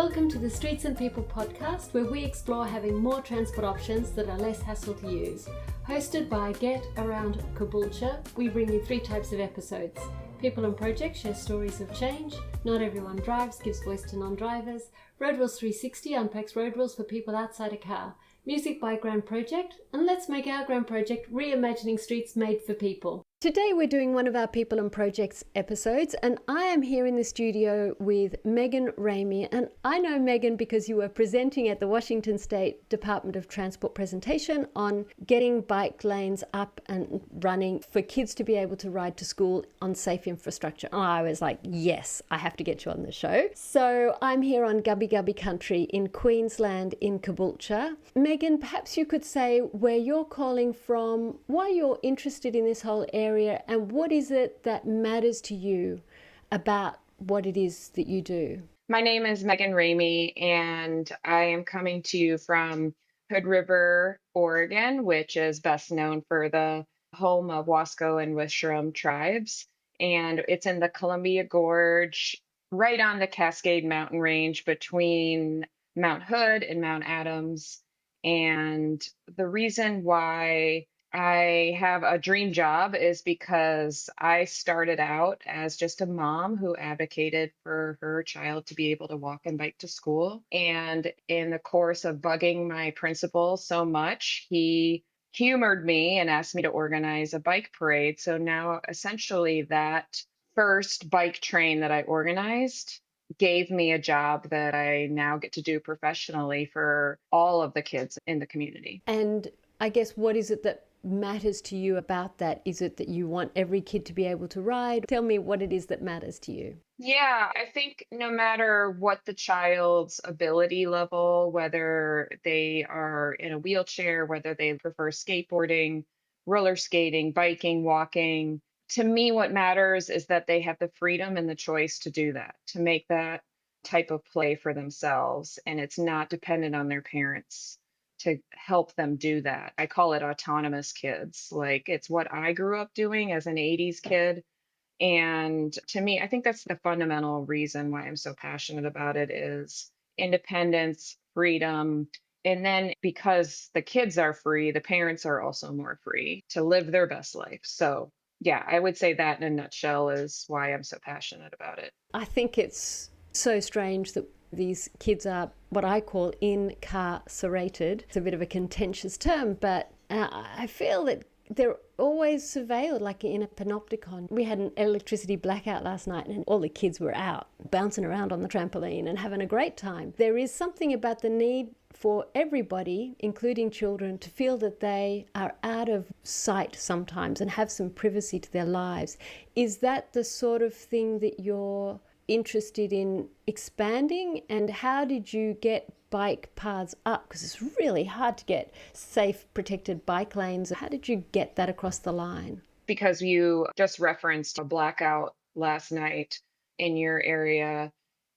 Welcome to the Streets and People podcast, where we explore having more transport options that are less hassle to use. Hosted by Get Around Caboolture, we bring you 3 types of episodes. People and Projects share stories of change. Not Everyone Drives gives voice to non-drivers. Road Rules 360 unpacks road rules for people outside a car. Music by Grand Project. And let's make our Grand Project reimagining streets made for people. Today we're doing one of our People and Projects episodes, and I am here in the studio with Megan Ramey. And I know Megan because you were presenting at the Washington State Department of Transport presentation on getting bike lanes up and running for kids to be able to ride to school on safe infrastructure. And I was like, yes, I have to get you on the show. So I'm here on Gubbi Gubbi country in Queensland in Caboolture. Megan, perhaps you could say where you're calling from, why you're interested in this whole area, and what is it that matters to you about what it is that you do? My name is Megan Ramey, and I am coming to you from Hood River, Oregon, which is best known for the home of Wasco and Wishram tribes. And it's in the Columbia Gorge, right on the Cascade Mountain Range between Mount Hood and Mount Adams. And the reason why I have a dream job is because I started out as just a mom who advocated for her child to be able to walk and bike to school. And in the course of bugging my principal so much, he humored me and asked me to organize a bike parade. So now essentially that first bike train that I organized gave me a job that I now get to do professionally for all of the kids in the community. And I guess what is it that matters to you about that? Is it that you want every kid to be able to ride? Tell me what it is that matters to you. Yeah, I think no matter what the child's ability level, whether they are in a wheelchair, whether they prefer skateboarding, roller skating, biking, walking, to me, what matters is that they have the freedom and the choice to do that, to make that type of play for themselves. And it's not dependent on their parents to help them do that. I call it autonomous kids. Like it's what I grew up doing as an 80s kid. And to me, I think that's the fundamental reason why I'm so passionate about it is independence, freedom. And then because the kids are free, the parents are also more free to live their best life. So yeah, I would say that in a nutshell is why I'm so passionate about it. I think it's so strange that these kids are what I call incarcerated. It's a bit of a contentious term, but I feel that they're always surveilled, like in a panopticon. We had an electricity blackout last night and all the kids were out bouncing around on the trampoline and having a great time. There is something about the need for everybody, including children, to feel that they are out of sight sometimes and have some privacy to their lives. Is that the sort of thing that you're interested in expanding? And how did you get bike paths up? Because it's really hard to get safe, protected bike lanes. How did you get that across the line? Because you just referenced a blackout last night in your area.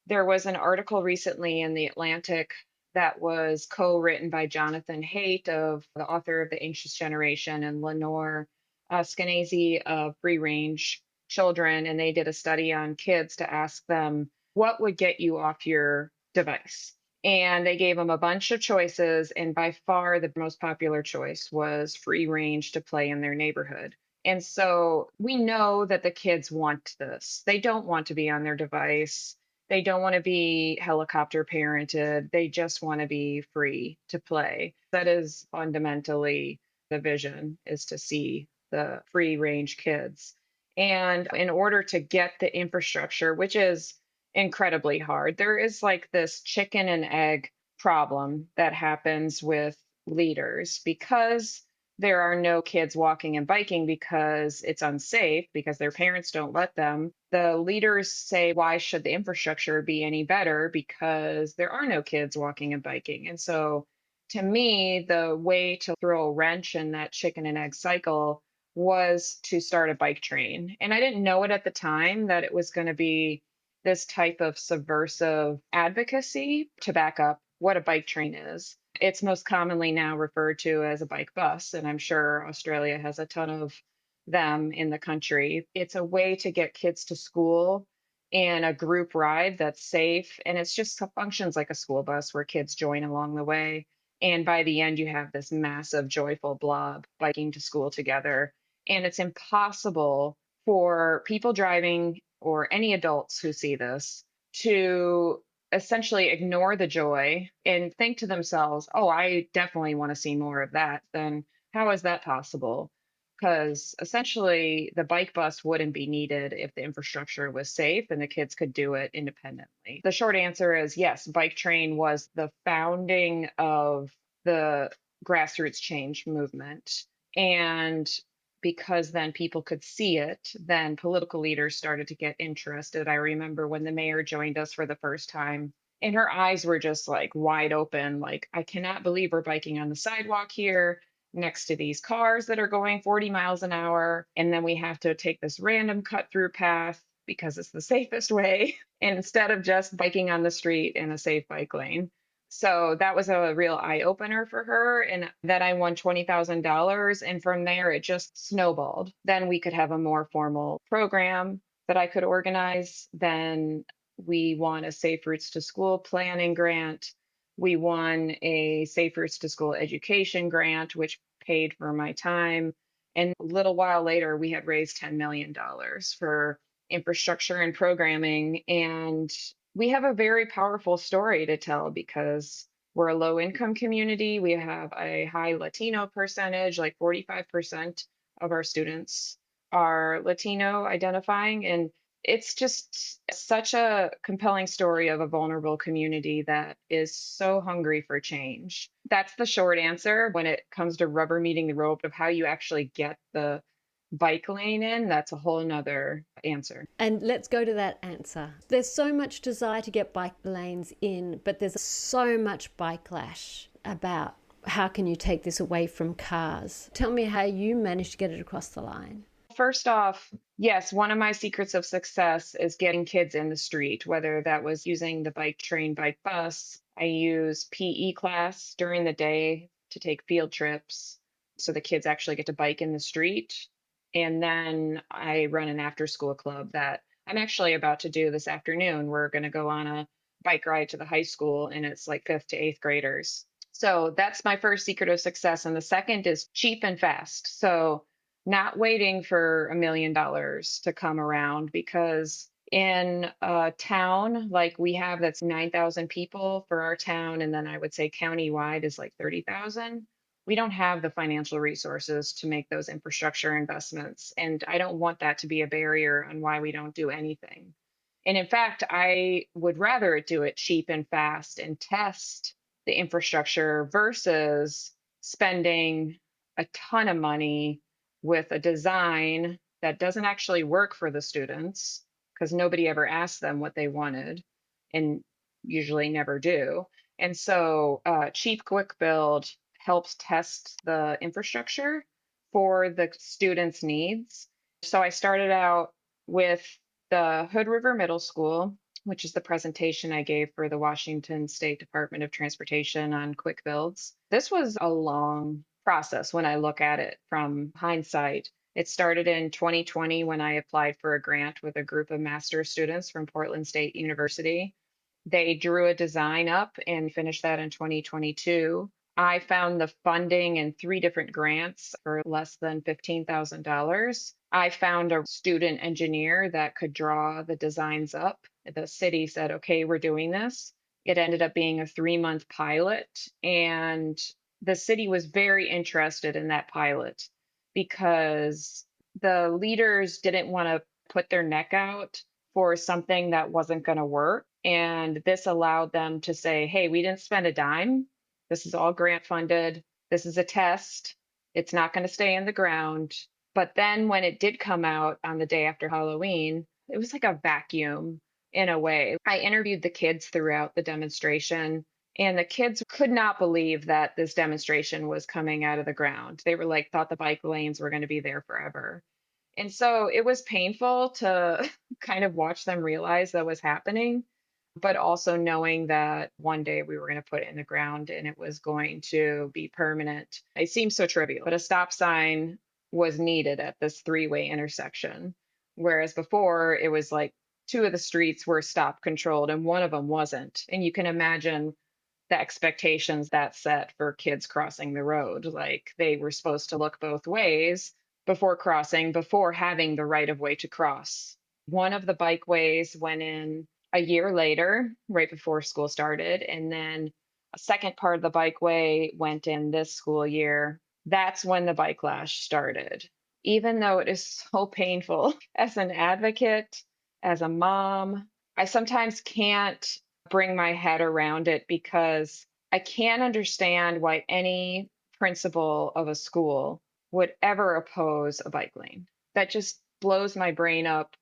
There was an article recently in The Atlantic that was co-written by Jonathan Haidt, of the author of The Anxious Generation, and Lenore Skenazy of Free Range Children. And they did a study on kids to ask them, what would get you off your device? And they gave them a bunch of choices. And by far, the most popular choice was free range to play in their neighborhood. And so we know that the kids want this. They don't want to be on their device. They don't want to be helicopter parented. They just want to be free to play. That is fundamentally the vision, is to see the free range kids. And in order to get the infrastructure, which is incredibly hard, there is like this chicken and egg problem that happens with leaders because there are no kids walking and biking because it's unsafe, because their parents don't let them. The leaders say, why should the infrastructure be any better? Because there are no kids walking and biking. And so to me, the way to throw a wrench in that chicken and egg cycle was to start a bike train. And I didn't know it at the time that it was going to be this type of subversive advocacy to back up what a bike train is. It's most commonly now referred to as a bike bus, and I'm sure Australia has a ton of them in the country. It's a way to get kids to school and a group ride that's safe. And it's just functions like a school bus where kids join along the way. And by the end, you have this massive, joyful blob biking to school together. And it's impossible for people driving or any adults who see this to essentially ignore the joy and think to themselves, oh, I definitely want to see more of that. Then how is that possible? Because essentially the bike bus wouldn't be needed if the infrastructure was safe and the kids could do it independently. The short answer is yes, bike train was the founding of the grassroots change movement. And because then people could see it, then political leaders started to get interested. I remember when the mayor joined us for the first time, and her eyes were just like wide open, like, I cannot believe we're biking on the sidewalk here next to these cars that are going 40 miles an hour. And then we have to take this random cut through path because it's the safest way, and instead of just biking on the street in a safe bike lane. So that was a real eye opener for her. And then I won $20,000. And from there, it just snowballed. Then we could have a more formal program that I could organize. Then we won a Safe Routes to School planning grant. We won a Safe Routes to School education grant, which paid for my time. And a little while later, we had raised $10 million for infrastructure and programming. And we have a very powerful story to tell because we're a low income community. We have a high Latino percentage, like 45% of our students are Latino identifying. And it's just such a compelling story of a vulnerable community that is so hungry for change. That's the short answer when it comes to rubber meeting the road of how you actually get the bike lane in. That's a whole nother answer. And let's go to that answer. There's so much desire to get bike lanes in, but there's so much backlash about how can you take this away from cars. Tell me how you managed to get it across the line. First off, yes, one of my secrets of success is getting kids in the street, whether that was using the bike train, bike bus. I use PE class during the day to take field trips so the kids actually get to bike in the street. And then I run an after school club that I'm actually about to do this afternoon. We're going to go on a bike ride to the high school, and it's like fifth to eighth graders. So that's my first secret of success. And the second is cheap and fast. So not waiting for $1 million to come around, because in a town like we have that's 9,000 people for our town, and then I would say countywide is like 30,000, we don't have the financial resources to make those infrastructure investments. And I don't want that to be a barrier on why we don't do anything. And in fact, I would rather do it cheap and fast and test the infrastructure versus spending a ton of money with a design that doesn't actually work for the students because nobody ever asked them what they wanted and usually never do. And so cheap, quick build helps test the infrastructure for the students' needs. So I started out with the Hood River Middle School, which is the presentation I gave for the Washington State Department of Transportation on quick builds. This was a long process when I look at it from hindsight. It started in 2020 when I applied for a grant with a group of master's students from Portland State University. They drew a design up and finished that in 2022. I found the funding in 3 different grants for less than $15,000. I found a student engineer that could draw the designs up. The city said, okay, we're doing this. It ended up being a 3-month pilot, and the city was very interested in that pilot because the leaders didn't want to put their neck out for something that wasn't going to work. And this allowed them to say, hey, we didn't spend a dime. This is all grant funded. This is a test. It's not going to stay in the ground. But then when it did come out on the day after Halloween, it was like a vacuum in a way. I interviewed the kids throughout the demonstration, and the kids could not believe that this demonstration was coming out of the ground. They were like, thought the bike lanes were going to be there forever. And so it was painful to kind of watch them realize that was happening, but also knowing that one day we were going to put it in the ground and it was going to be permanent. It seems so trivial, but a stop sign was needed at this 3-way intersection. Whereas before it was like two of the streets were stop controlled and one of them wasn't. And you can imagine the expectations that set for kids crossing the road. Like they were supposed to look both ways before crossing, before having the right of way to cross. One of the bikeways went in a year later, right before school started. And then a second part of the bikeway went in this school year. That's when the bike lash started. Even though it is so painful as an advocate, as a mom, I sometimes can't bring my head around it because I can't understand why any principal of a school would ever oppose a bike lane. That just blows my brain up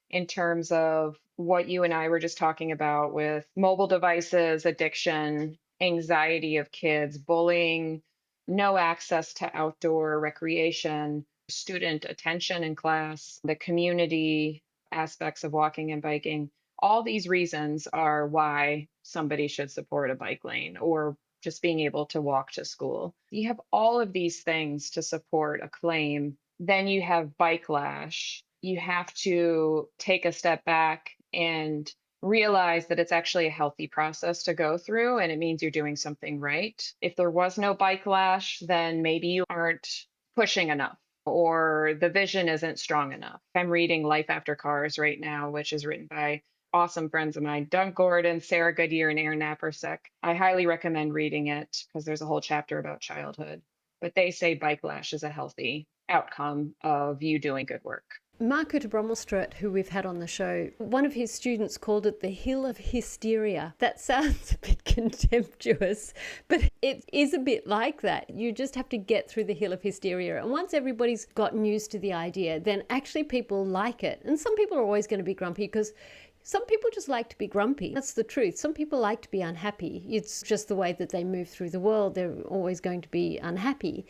in terms of what you and I were just talking about with mobile devices, addiction, anxiety of kids, bullying, no access to outdoor recreation, student attention in class, the community aspects of walking and biking. All these reasons are why somebody should support a bike lane or just being able to walk to school. You have all of these things to support a claim. Then you have bike lash. You have to take a step back and realize that it's actually a healthy process to go through and it means you're doing something right. If there was no bike lash, then maybe you aren't pushing enough or the vision isn't strong enough. I'm reading Life After Cars right now, which is written by awesome friends of mine, Doug Gordon, Sarah Goodyear, and Aaron Naparsek. I highly recommend reading it because there's a whole chapter about childhood. But they say bike lash is a healthy outcome of you doing good work. Mark Brommelstrat, who we've had on the show, one of his students called it the hill of hysteria. That sounds a bit contemptuous, but it is a bit like that. You just have to get through the hill of hysteria. And once everybody's gotten used to the idea, then actually people like it. And some people are always going to be grumpy because some people just like to be grumpy. That's the truth. Some people like to be unhappy. It's just the way that they move through the world. They're always going to be unhappy.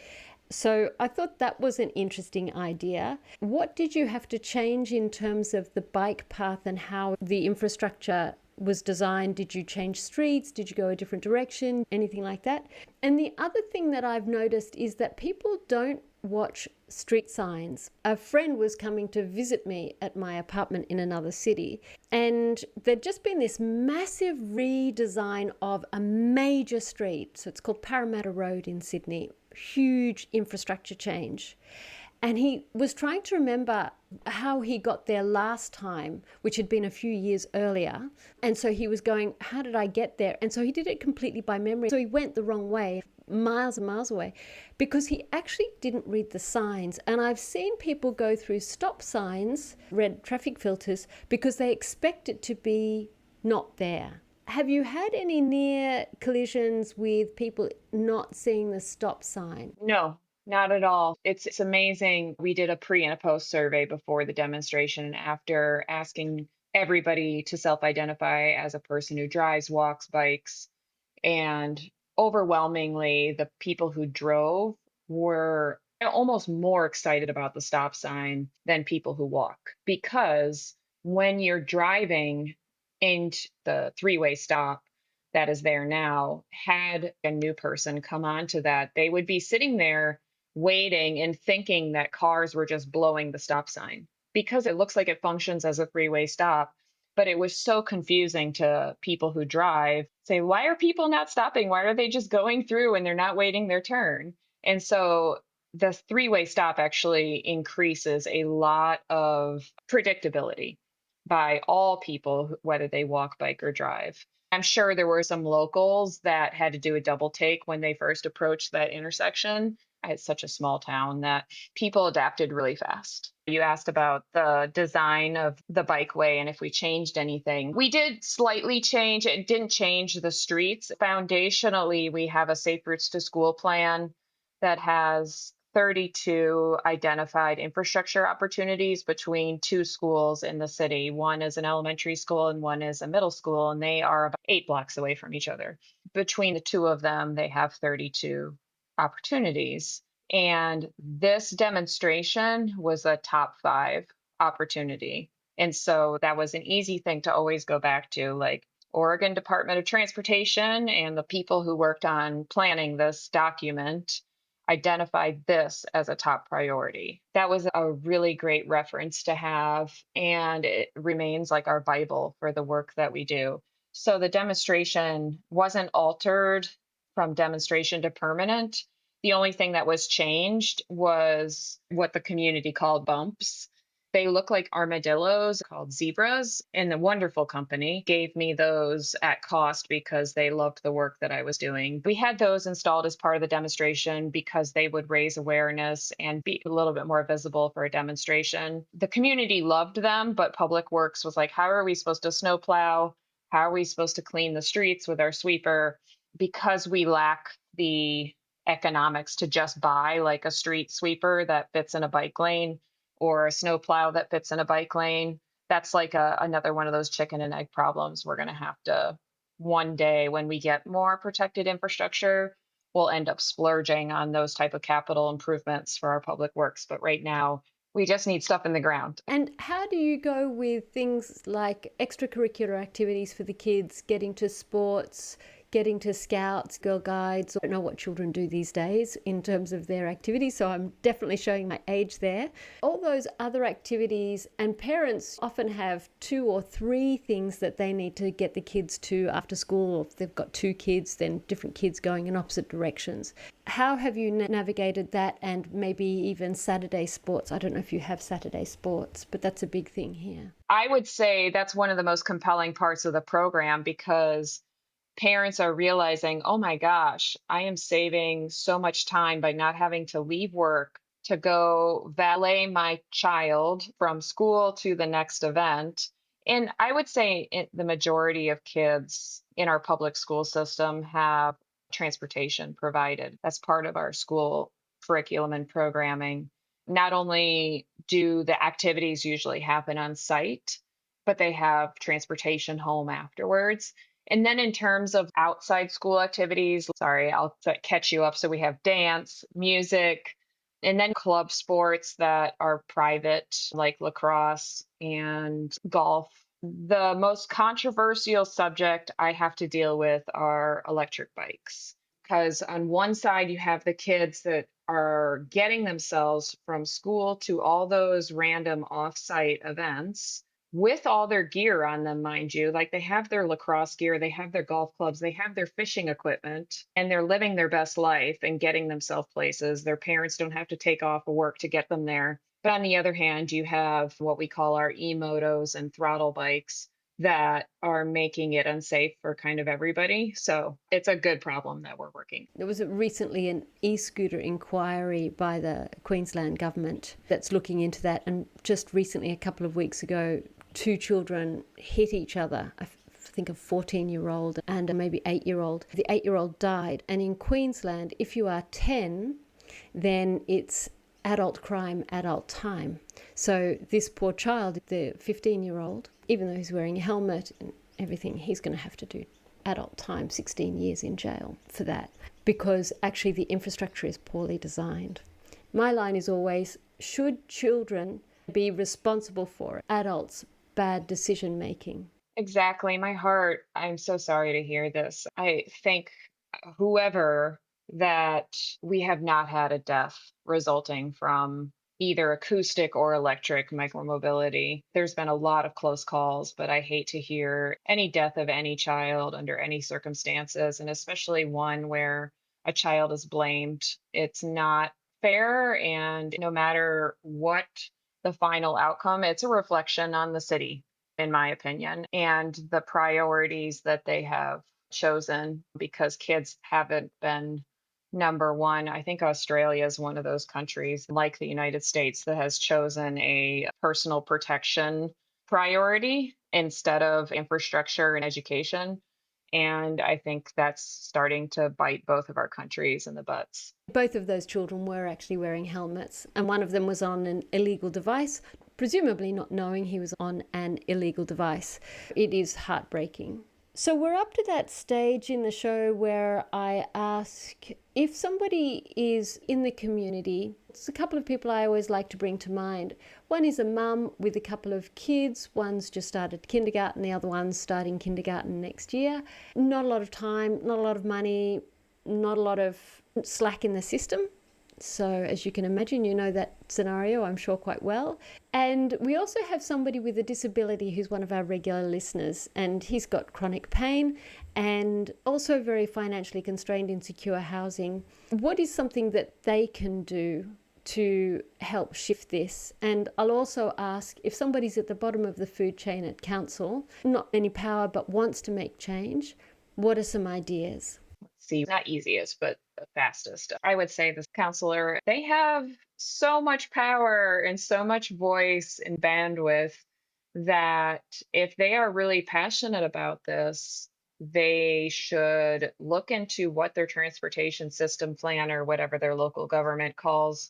So I thought that was an interesting idea. What did you have to change in terms of the bike path and how the infrastructure was designed? Did you change streets? Did you go a different direction? Anything like that? And the other thing that I've noticed is that people don't watch street signs. A friend was coming to visit me at my apartment in another city, and there'd just been this massive redesign of a major street. So it's called Parramatta Road in Sydney. Huge infrastructure change. And he was trying to remember how he got there last time, which had been a few years earlier. And so he was going, how did I get there? And so he did it completely by memory. So he went the wrong way, miles and miles away, because he actually didn't read the signs. And I've seen people go through stop signs, red traffic filters, because they expect it to be not there. Have you had any near collisions with people not seeing the stop sign? No, not at all. It's amazing. We did a pre and a post survey before the demonstration and after, asking everybody to self-identify as a person who drives, walks, bikes. And overwhelmingly, the people who drove were almost more excited about the stop sign than people who walk. Because when you're driving into the three-way stop that is there now, had a new person come onto that, they would be sitting there waiting and thinking that cars were just blowing the stop sign because it looks like it functions as a three-way stop. But it was so confusing to people who drive, say, why are people not stopping? Why are they just going through and they're not waiting their turn? And so the three-way stop actually increases a lot of predictability by all people, whether they walk, bike, or drive. I'm sure there were some locals that had to do a double take when they first approached that intersection. It's such a small town that people adapted really fast. You asked about the design of the bikeway and if we changed anything. We did slightly change. It didn't change the streets. Foundationally, we have a Safe Routes to School plan that has 32 identified infrastructure opportunities between two schools in the city. One is an elementary school and one is a middle school, and they are about 8 blocks away from each other. Between the two of them, they have 32 opportunities. And this demonstration was a top 5 opportunity. And so that was an easy thing to always go back to, like Oregon Department of Transportation and the people who worked on planning this document identified this as a top priority. That was a really great reference to have, and it remains like our Bible for the work that we do. So the demonstration wasn't altered from demonstration to permanent. The only thing that was changed was what the community called bumps. They look like armadillos called zebras, and the wonderful company gave me those at cost because they loved the work that I was doing. We had those installed as part of the demonstration because they would raise awareness and be a little bit more visible for a demonstration. The community loved them, but Public Works was like, how are we supposed to snowplow? How are we supposed to clean the streets with our sweeper? Because we lack the economics to just buy like a street sweeper that fits in a bike lane or a snowplow that fits in a bike lane. That's like another one of those chicken and egg problems. We're going to have to, one day when we get more protected infrastructure, we'll end up splurging on those type of capital improvements for our public works. But right now, we just need stuff in the ground. And how do you go with things like extracurricular activities for the kids, getting to sports, getting to scouts, Girl Guides? I don't know what children do these days in terms of their activities, so I'm definitely showing my age there. All those other activities, and parents often have 2 or 3 things that they need to get the kids to after school, or if they've got 2 kids, then different kids going in opposite directions. How have you navigated that, and maybe even Saturday sports? I don't know if you have Saturday sports, but that's a big thing here. I would say that's one of the most compelling parts of the program, because parents are realizing, oh my gosh, I am saving so much time by not having to leave work to go valet my child from school to the next event. And I would say the majority of kids in our public school system have transportation provided. That's part of our school curriculum and programming. Not only do the activities usually happen on site, but they have transportation home afterwards. And then in terms of outside school activities, sorry, I'll catch you up. So we have dance, music, and then club sports that are private, like lacrosse and golf. The most controversial subject I have to deal with are electric bikes. Because on one side, you have the kids that are getting themselves from school to all those random off-site events with all their gear on them, mind you. Like, they have their lacrosse gear, they have their golf clubs, they have their fishing equipment, and they're living their best life and getting themselves places. Their parents don't have to take off of work to get them there. But on the other hand, you have what we call our e-motos and throttle bikes that are making it unsafe for kind of everybody. So it's a good problem that we're working. There was recently an e-scooter inquiry by the Queensland government that's looking into that. And just recently, a couple of weeks ago, 2 children hit each other. I think a 14-year-old and a maybe 8-year-old. The 8-year-old died. And in Queensland, if you are 10, then it's adult crime, adult time. So this poor child, the 15-year-old, even though he's wearing a helmet and everything, he's going to have to do adult time, 16 years in jail for that, because actually the infrastructure is poorly designed. My line is always, should children be responsible for adults' bad decision making? Exactly. My heart, I'm so sorry to hear this. I think whoever that we have not had a death resulting from either acoustic or electric micromobility. There's been a lot of close calls, but I hate to hear any death of any child under any circumstances, and especially one where a child is blamed. It's not fair, and no matter what the final outcome, it's a reflection on the city, in my opinion, and the priorities that they have chosen, because kids haven't been number one. I think Australia is one of those countries, like the United States, that has chosen a personal protection priority instead of infrastructure and education. And I think that's starting to bite both of our countries in the butts. Both of those children were actually wearing helmets, and one of them was on an illegal device, presumably not knowing he was on an illegal device. It is heartbreaking. So we're up to that stage in the show where I ask, if somebody is in the community, there's a couple of people I always like to bring to mind. One is a mum with a couple of kids. One's just started kindergarten, the other one's starting kindergarten next year. Not a lot of time, not a lot of money, not a lot of slack in the system. So, as you can imagine, you know that scenario, I'm sure, quite well. And we also have somebody with a disability who's one of our regular listeners, and he's got chronic pain and also very financially constrained in secure housing. What is something that they can do to help shift this? And I'll also ask, if somebody's at the bottom of the food chain at council, not any power but wants to make change, what are some ideas? See, not easiest, but the fastest. I would say this counselor, they have so much power and so much voice and bandwidth that if they are really passionate about this, they should look into what their transportation system plan, or whatever their local government calls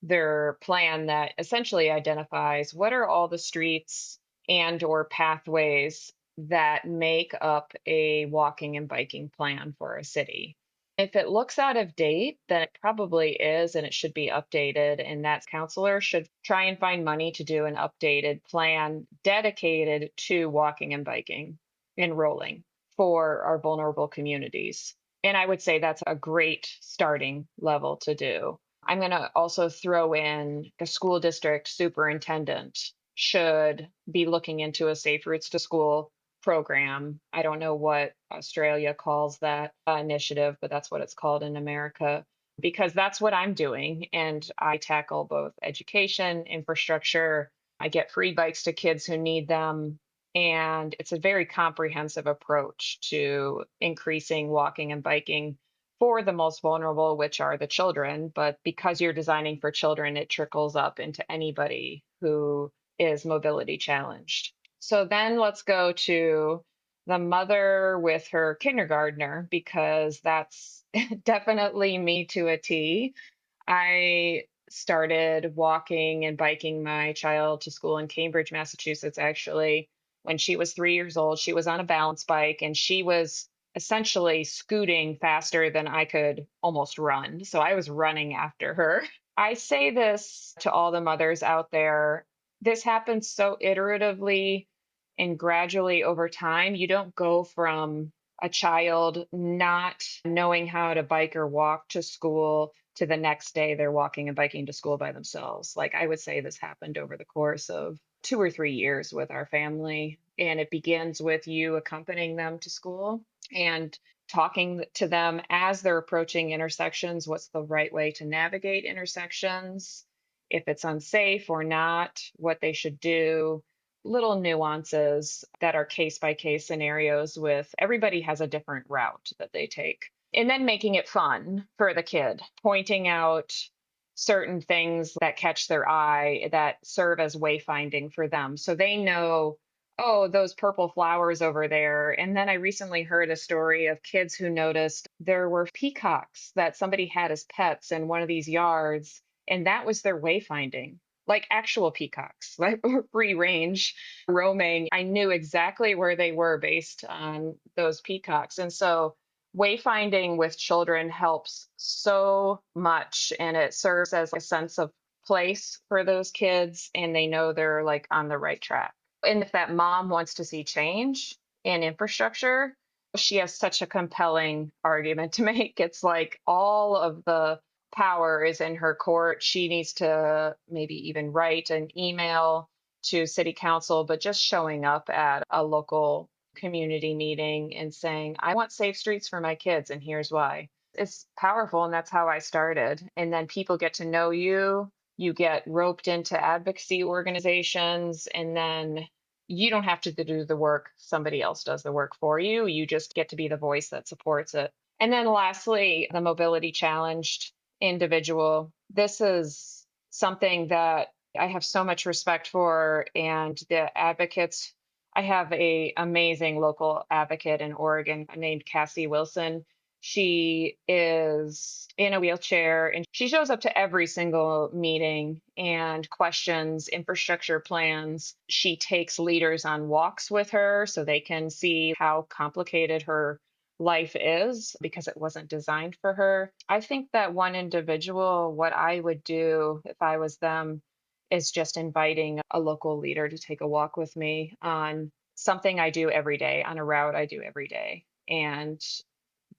their plan, that essentially identifies what are all the streets and or pathways that make up a walking and biking plan for a city. If it looks out of date, then it probably is, and it should be updated. And that counselor should try and find money to do an updated plan dedicated to walking and biking and rolling for our vulnerable communities. And I would say that's a great starting level to do. I'm going to also throw in the school district superintendent should be looking into a Safe Routes to School program. I don't know what Australia calls that initiative, but that's what it's called in America, because that's what I'm doing. And I tackle both education, infrastructure. I get free bikes to kids who need them. And it's a very comprehensive approach to increasing walking and biking for the most vulnerable, which are the children. But because you're designing for children, it trickles up into anybody who is mobility challenged. So then let's go to the mother with her kindergartner, because that's definitely me to a T. I started walking and biking my child to school in Cambridge, Massachusetts, actually, when she was 3 years old. She was on a balance bike and she was essentially scooting faster than I could almost run. So I was running after her. I say this to all the mothers out there. This happens so iteratively and gradually over time. You don't go from a child not knowing how to bike or walk to school to the next day they're walking and biking to school by themselves. Like, I would say this happened over the course of 2 or 3 years with our family. And it begins with you accompanying them to school and talking to them as they're approaching intersections. What's the right way to navigate intersections? If it's unsafe or not, what they should do, little nuances that are case by case scenarios with everybody has a different route that they take. And then making it fun for the kid, pointing out certain things that catch their eye that serve as wayfinding for them. So they know, oh, those purple flowers over there. And then I recently heard a story of kids who noticed there were peacocks that somebody had as pets in one of these yards, and that was their wayfinding. Like actual peacocks, like free range roaming. I knew exactly where they were based on those peacocks. And so wayfinding with children helps so much, and it serves as a sense of place for those kids, and they know they're like on the right track. And if that mom wants to see change in infrastructure, she has such a compelling argument to make. It's like all of the power is in her court. She needs to maybe even write an email to city council, but just showing up at a local community meeting and saying, I want safe streets for my kids, and here's why. It's powerful, and that's how I started. And then people get to know you. You get roped into advocacy organizations, and then you don't have to do the work. Somebody else does the work for you. You just get to be the voice that supports it. And then lastly, the mobility challenged individual. This is something that I have so much respect for, and the advocates. I have a amazing local advocate in Oregon named Cassie Wilson. She is in a wheelchair and she shows up to every single meeting and questions infrastructure plans. She takes leaders on walks with her so they can see how complicated her life is because it wasn't designed for her. I think that one individual, what I would do if I was them, is just inviting a local leader to take a walk with me on something I do every day, on a route I do every day. And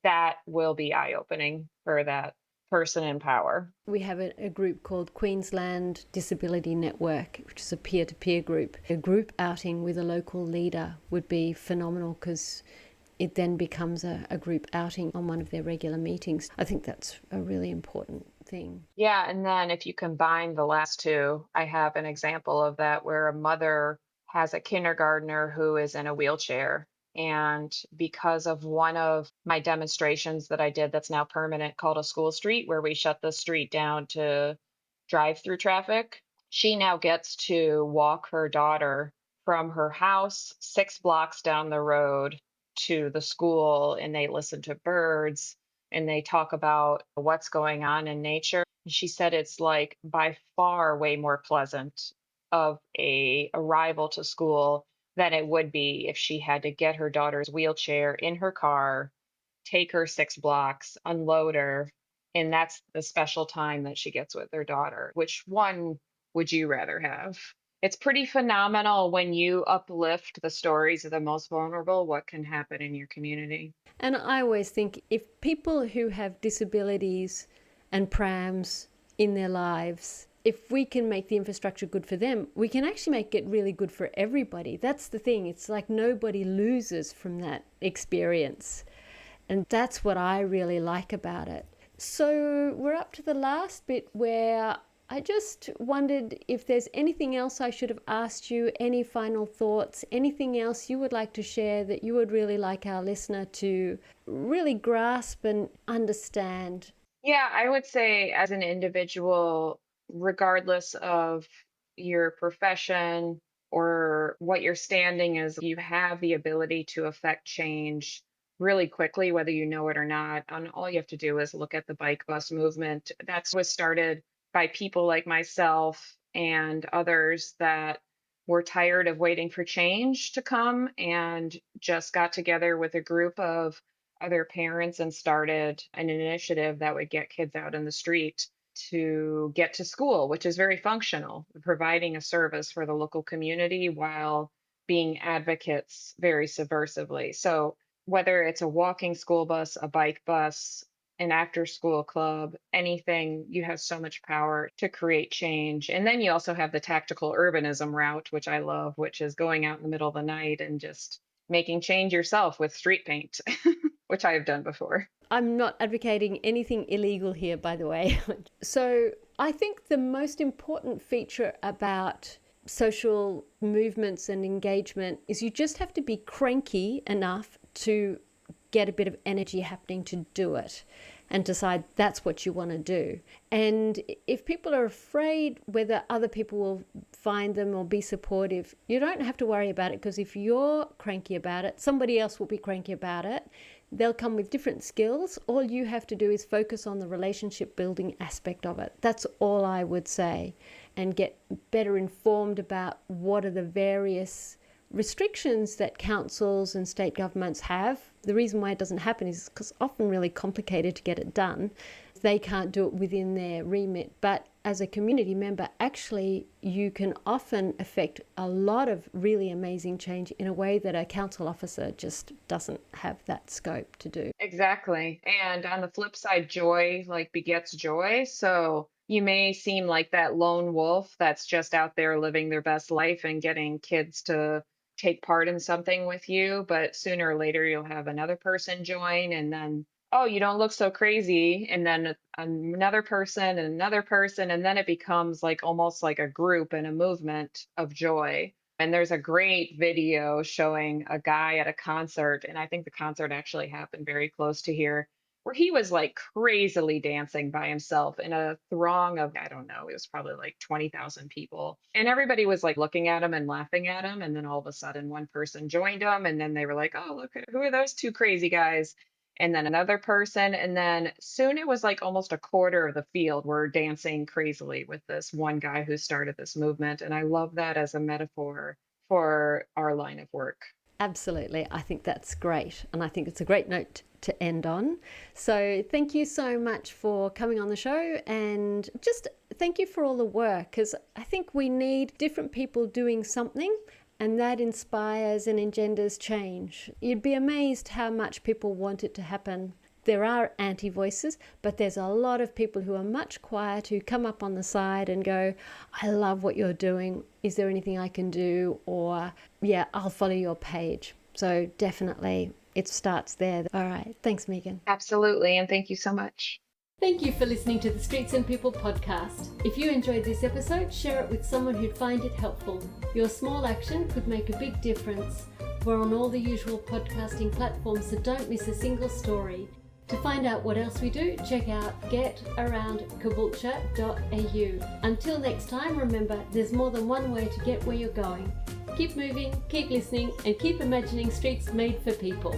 that will be eye-opening for that person in power. We have a group called Queensland Disability Network, which is a peer-to-peer group. A group outing with a local leader would be phenomenal because it then becomes a group outing on one of their regular meetings. I think that's a really important thing. Yeah, and then if you combine the last two, I have an example of that where a mother has a kindergartner who is in a wheelchair. And because of one of my demonstrations that I did that's now permanent called a school street, where we shut the street down to drive through traffic, she now gets to walk her daughter from her house 6 blocks down the road to the school, and they listen to birds and they talk about what's going on in nature. And she said it's like by far way more pleasant of a arrival to school than it would be if she had to get her daughter's wheelchair in her car, take her 6 blocks, unload her, and that's the special time that she gets with her daughter. Which one would you rather have? It's pretty phenomenal when you uplift the stories of the most vulnerable, what can happen in your community. And I always think if people who have disabilities and prams in their lives, if we can make the infrastructure good for them, we can actually make it really good for everybody. That's the thing. It's like nobody loses from that experience. And that's what I really like about it. So we're up to the last bit where I just wondered if there's anything else I should have asked you, any final thoughts, anything else you would like to share that you would really like our listener to really grasp and understand. Yeah, I would say as an individual, regardless of your profession or what your standing is, you have the ability to affect change really quickly, whether you know it or not. And all you have to do is look at the bike bus movement. That's was started by people like myself and others that were tired of waiting for change to come and just got together with a group of other parents and started an initiative that would get kids out in the street to get to school, which is very functional, providing a service for the local community while being advocates very subversively. So whether it's a walking school bus, a bike bus, an after school club, anything, you have so much power to create change. And then you also have the tactical urbanism route, which I love, which is going out in the middle of the night and just making change yourself with street paint, which I have done before. I'm not advocating anything illegal here, by the way. So I think the most important feature about social movements and engagement is you just have to be cranky enough to get a bit of energy happening to do it and decide that's what you want to do. And if people are afraid whether other people will find them or be supportive, you don't have to worry about it, because if you're cranky about it, somebody else will be cranky about it. They'll come with different skills. All you have to do is focus on the relationship building aspect of it. That's all I would say. And get better informed about what are the various restrictions that councils and state governments have. The reason why it doesn't happen is because it's often really complicated to get it done. They can't do it within their remit. But as a community member, actually, you can often affect a lot of really amazing change in a way that a council officer just doesn't have that scope to do. Exactly. And on the flip side, joy like begets joy. So you may seem like that lone wolf that's just out there living their best life and getting kids to take part in something with you, but sooner or later you'll have another person join, and then, oh, you don't look so crazy, and then another person and another person, and then it becomes like almost like a group and a movement of joy. And there's a great video showing a guy at a concert, and I think the concert actually happened very close to here, where he was like crazily dancing by himself in a throng of, I don't know, it was probably like 20,000 people. And everybody was like looking at him and laughing at him. And then all of a sudden, one person joined him. And then they were like, oh, look, who are those two crazy guys? And then another person. And then soon it was like almost a quarter of the field were dancing crazily with this one guy who started this movement. And I love that as a metaphor for our line of work. Absolutely. I think that's great. And I think it's a great note to end on. So thank you so much for coming on the show, and just thank you for all the work, because I think we need different people doing something, and that inspires and engenders change. You'd be amazed how much people want it to happen, There are anti-voices, but there's a lot of people who are much quieter, who come up on the side and go, I love what you're doing. Is there anything I can do? Or, yeah, I'll follow your page. So definitely it starts there. All right. Thanks, Megan. Absolutely. And thank you so much. Thank you for listening to the Streets and People podcast. If you enjoyed this episode, share it with someone who'd find it helpful. Your small action could make a big difference. We're on all the usual podcasting platforms, so don't miss a single story. To find out what else we do, check out getaroundcaboolture.au. Until next time, remember, there's more than one way to get where you're going. Keep moving, keep listening, and keep imagining streets made for people.